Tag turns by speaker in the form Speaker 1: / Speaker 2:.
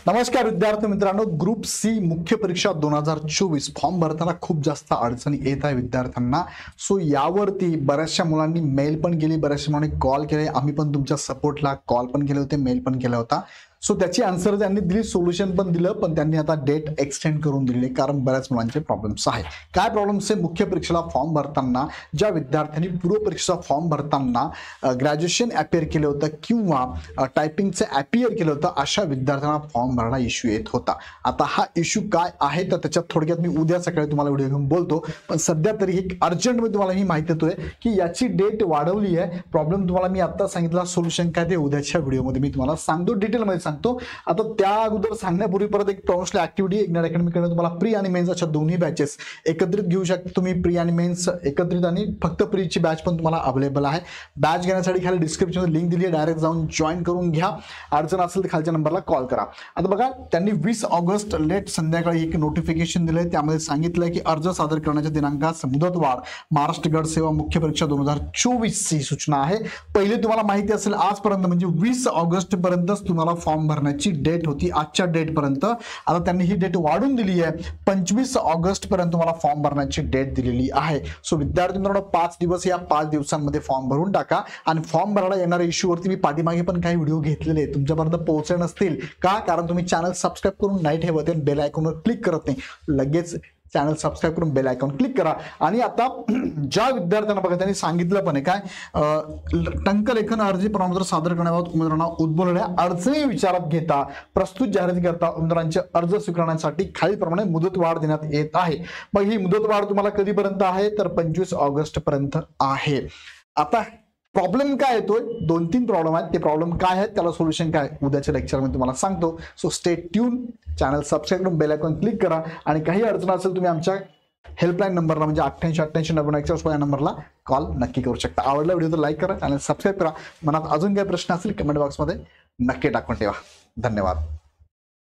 Speaker 1: नमस्कार विद्यार्थी मित्रांनो, ग्रुप सी मुख्य परीक्षा 2024 फॉर्म भरताना खूप जास्त अडचणी येत आहे विद्यार्थ्यांना. सो यावरती बऱ्याचशा मुलांनी मेल पण केली, बऱ्याचशा मुलांनी कॉल केले. आम्ही पण तुमच्या सपोर्टला कॉल पण केले होते, मेल पण केला होता. सो त्याची आन्सर त्यांनी दिली, सोल्युशन पण दिलं, पण त्यांनी आता डेट एक्सटेंड करून दिली कारण बऱ्याच मुलांचे प्रॉब्लेम्स आहे. काय प्रॉब्लेम्स आहे? मुख्य परीक्षेला फॉर्म भरताना ज्या विद्यार्थ्यांनी पूर्व परीक्षेचा फॉर्म भरताना ग्रॅज्युएशन अपियर केलं होतं किंवा टायपिंगचं अपियर केलं होतं, अशा विद्यार्थ्यांना फॉर्म भरायला इश्यू येत होता. आता हा इश्यू काय आहे तर त्याच्यात थोडक्यात मी उद्या सकाळी तुम्हाला व्हिडिओ घेऊन बोलतो, पण सध्या तरी एक अर्जंटमध्ये तुम्हाला ही माहिती देतोय की याची डेट वाढवली आहे. प्रॉब्लेम तुम्हाला मी आता सांगितला, सोल्युशन काय ते उद्याच्या व्हिडिओमध्ये मी तुम्हाला सांगतो, डिटेलमध्ये सांगतो. आता त्या अगोदर सांगण्यापूर्वी परत एक प्रोमोशनल ऍक्टिव्हिटी इग्नाइट अकॅडमीकडे तुम्हाला प्री आणि मेन्स अशा दोन्ही बॅचेस एकत्रित घेऊ शकता तुम्ही. प्री आणि मेन्स एकत्रित आणि फक्त प्रीची बॅच पण तुम्हाला अवेलेबल आहे. बॅच घेण्यासाठी खाली डिस्क्रिप्शनमध्ये लिंक दिली आहे, डायरेक्ट जाऊन जॉईन करून घ्या. अडचण असेल तर खालच्या नंबरला कॉल करा. आता बघा, त्यांनी 20 ऑगस्ट लेट संध्याकाळी एक नोटिफिकेशन दिलंय. त्यामध्ये सांगितलंय की अर्ज सादर करण्याच्या दिनांकास मुदतवाढ. महाराष्ट्र गट सेवा मुख्य परीक्षा 2024 ची सूचना आहे. पहिले तुम्हाला माहिती असेल आजपर्यंत म्हणजे 20 ऑगस्ट पर्यंतच तुम्हाला फॉर्म भरण्याची डेट होती, आजच्या डेट पर्यंत. आता त्यांनी ही डेट वाढून दिली आहे, 25 ऑगस्ट पर्यंत तुम्हाला फॉर्म भरण्याची डेट दिलेली आहे. सो विद्यार्थी मित्रांनो, 5 दिवस, या 5 दिवसांमध्ये फॉर्म भरून टाका. आणि फॉर्म भरायला येणाऱ्या इश्यूवरती मी पाठीमागे पण काही व्हिडिओ घेतलेले आहेत, तुमच्यापर्यंत पोहोचले नसतील का, कारण तुम्ही चॅनल सबस्क्राईब करून नाही ठेवत आहे, बेल आयकॉनवर क्लिक करत नाही. लगेच चॅनल सबस्क्राईब करून बेल आयकॉन क्लिक करा. आणि आता ज्या विद्यार्थ्यांना बघा, त्यांनी सांगितलं पण आहे काय, टंकलेखन अर्ज प्रमाणपत्र सादर करण्याबाबत उमेदवारांना उद्भवलेल्या अडचणी विचारात घेता प्रस्तुत जाहिरातीकरता उमेदवारांचे अर्ज स्वीकारण्यासाठी खालीलप्रमाणे मुदतवाढ देण्यात येत आहे. मग ही मुदतवाढ तुम्हाला कधीपर्यंत आहे तर 25 ऑगस्ट पर्यंत आहे. आता प्रॉब्लेम काय येतोय? 2-3 प्रॉब्लेम आहेत. ते प्रॉब्लेम काय आहेत, त्याला सोल्युशन काय, उद्याच्या लेक्चरमध्ये तुम्हाला सांगतो. So stay tune, channel subscribe करून बेल आयकॉन क्लिक करा. आणि काही अडचण असेल तुम्ही आमच्या हेल्पलाईन नंबरला म्हणजे 8888 या नंबरला कॉल नक्की करू शकता. आवडला व्हिडिओ तर लाईक करा, चॅनल सबस्क्राईब करा. मनात अजून काही प्रश्न असेल कमेंट बॉक्समध्ये नक्की टाकून ठेवा. धन्यवाद.